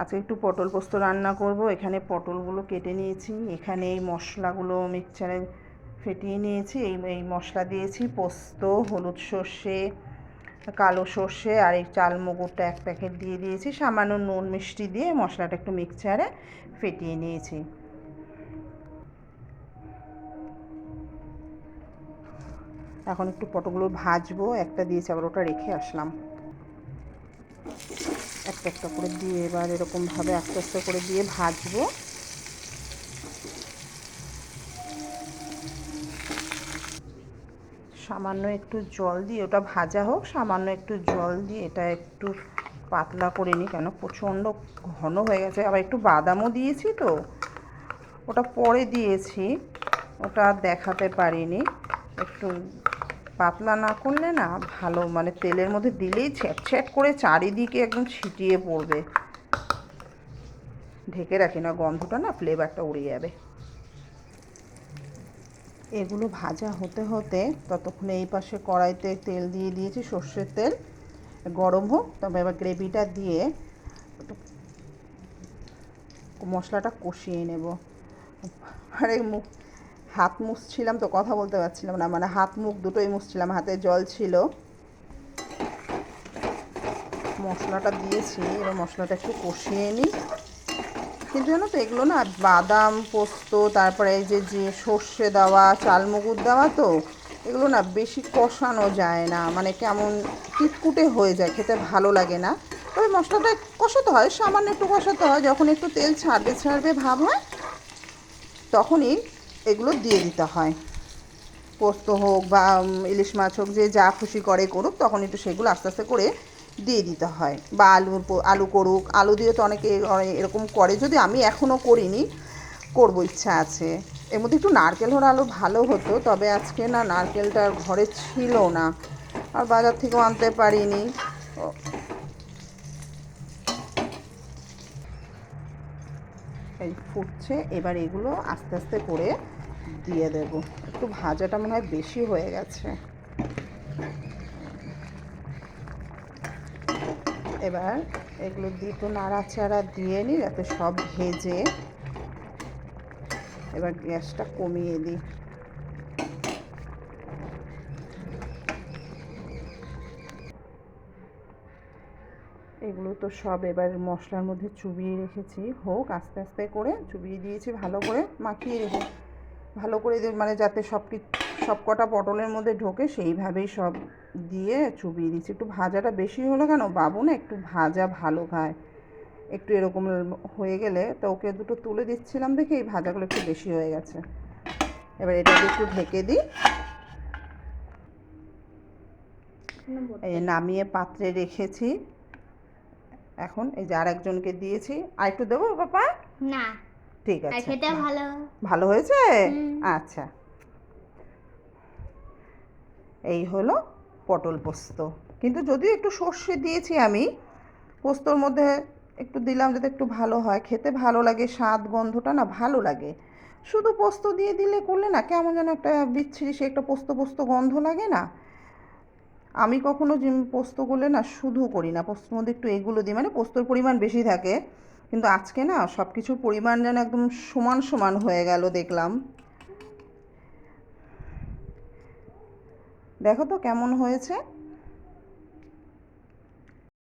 আজকে একটু পটল পোস্ত রান্না করব। এখানে পটলগুলো কেটে নিয়েছি, এখানে এই মশলাগুলো মিক্সচারে ফেটিয়ে নিয়েছি। এই মশলা দিয়েছি পোস্ত, হলুদ সর্ষে, কালো সর্ষে আর এই চাল মগজটা 1 প্যাকেট দিয়ে দিয়েছি। সামান্য নুন মিষ্টি দিয়ে মশলাটা একটু মিক্সচারে ফেটিয়ে নিয়েছি। এখন একটু পটলগুলো ভাজবো। একটা দিয়েছি, আবার ওটা রেখে আসলাম। একটা একটা করে দিয়ে এবার এরকমভাবে আস্তে আস্তে করে দিয়ে ভাজবো। সামান্য একটু জল দিয়ে ওটা ভাজা হোক, সামান্য একটু জল দিয়ে এটা একটু পাতলা করে নিই, কেন প্রচণ্ড ঘন হয়ে গেছে। আবার একটু বাদামও দিয়েছি, তো ওটা পরে দিয়েছি, ওটা দেখাতে পারিনি। একটু পাতলা না করলে না ভালো, মানে তেলের মধ্যে দিলেই ছ্যাট করে চারিদিকে একদম ছিটিয়ে পড়বে। ঢেকে রাখি না, গন্ধটা না ফ্লেভারটা উড়ে যাবে। এগুলো ভাজা হতে হতে ততক্ষণে এই পাশে কড়াইতে তেল দিয়ে দিয়েছি, সর্ষের তেল গরম হোক। তবে এবার গ্রেভিটা দিয়ে মশলাটা কষিয়ে নেব। আরে হাত মুছছিলাম তো, কথা বলতে পারছিলাম না, মানে হাত মুখ দুটোই মুছছিলাম, হাতে জল ছিল। মশলাটা দিয়েছি, এবার মশলাটা একটু কষিয়ে নিই। কিন্তু জানো তো এগুলো না বাদাম পোস্ত, তারপরে এই যে সর্ষে দেওয়া, চালমগজ দেওয়া, তো এগুলো না বেশি কষানো যায় না, মানে কেমন কুটকুটে হয়ে যায়, খেতে ভালো লাগে না। তবে মশলাটা কষাতে হয়, সামান্য একটু কষাতে হয়। যখন একটু তেল ছাড়বে ভাব হয়, তখনই এগুলো দিয়ে দিতে হয়। পোস্ত হোক বা ইলিশ মাছ হোক, যে যা খুশি করে করুক, তখন একটু সেগুলো আস্তে আস্তে করে দিয়ে দিতে হয়। বা আলু করুক, আলু দিয়ে তো অনেকে এরকম করে, যদি আমি এখনও করিনি, করবো, ইচ্ছা আছে। এর মধ্যে একটু নারকেল হলে আলু ভালো হতো, তবে আজকে না নারকেলটা ঘরে ছিল না, আর বাজার থেকেও আনতে পারিনি। এই ফুটছে, এবার এগুলো আস্তে আস্তে করে দিয়ে দেব। একটু ভাজাটা মনে হয় বেশি হয়ে গেছে। এবার এগুলো দিয়ে একটু নাড়াচাড়া দিয়ে নিই, যাতে সব ভেজে। এবার গ্যাসটা কমিয়ে দিই। এগুলো তো সব এবার মশলার মধ্যে চুবিয়ে রেখেছি, হোক আস্তে আস্তে করে চুবিয়ে দিয়েছি, ভালো করে মাখিয়ে রেখে ভালো করে মানে যাতে সব কটা পটলের মধ্যে ঢোকে, সেইভাবেই সব দিয়ে চুবিয়ে দিচ্ছি। একটু ভাজাটা বেশি হলো কেন, বাবু না একটু ভাজা ভালো খায়। একটু এরকম হয়ে গেলে তো ওকে দুটো তুলে দিচ্ছিলাম দেখে এই ভাজাগুলো একটু বেশি হয়ে গেছে। এবার এটাকে একটু ঢেকে দিই। এই নামিয়ে পাত্রে রেখেছি। এখন এই যে আরেকজনকে দিয়েছি। আর একটু দেবো পাপা? না, ঠিক আছে। খেতে ভালো ভালো হয়েছে? আচ্ছা, এই হলো পটল পোস্ত। কিন্তু যদিও একটু সর্ষে দিয়েছি আমি পোস্তর মধ্যে, একটু দিলাম যাতে একটু ভালো হয়, খেতে ভালো লাগে, স্বাদ গন্ধটা না ভালো লাগে। শুধু পোস্ত দিয়ে দিলে করলে না কেমন যেন একটা বিচ্ছিরি, সে একটা পোস্ত পোস্ত গন্ধ লাগে না। আমি কখনো পোস্ত করলে না শুধু করি না, পোস্তর মধ্যে একটু এগুলো দিই, মানে পোস্তর পরিমাণ বেশি থাকে। কিন্তু আজকে না সব কিছুর পরিমাণ যেন একদম সমান সমান হয়ে গেল দেখলাম। দেখো তো কেমন হয়েছে।